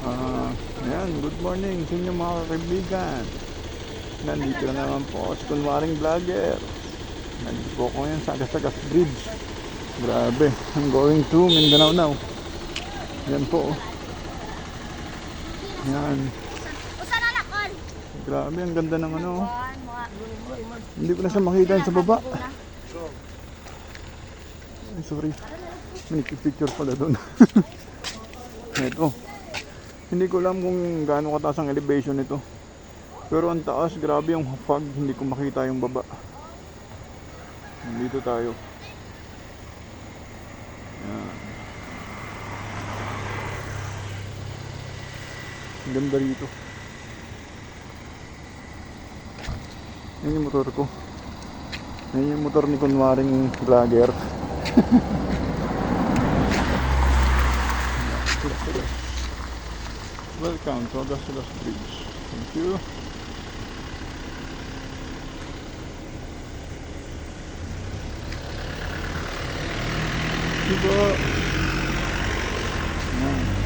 Ayan, good morning sa inyo mga kaibigan. Nandito na naman po si kunwaring vlogger. Nandito po ako ngayon sa Agasagas Bridge. Grabe, I'm going to Mindanao now. Yan po. Yan. Grabe, ang ganda ng ano. Hindi ko na siya makita sa baba. Ay, sorry. May picture pala doon. Ito. Hindi ko alam kung gaano kataas ang elevation nito. Pero ang taas, grabe yung fog. Hindi ko makita yung baba. Nandito tayo. Yan. Ang ganda rito. Yan yung motor ko. Yan yung motor ni kunwaring vlogger. Welcome to Agasagas Bridge. Thank you. Diba? Yan.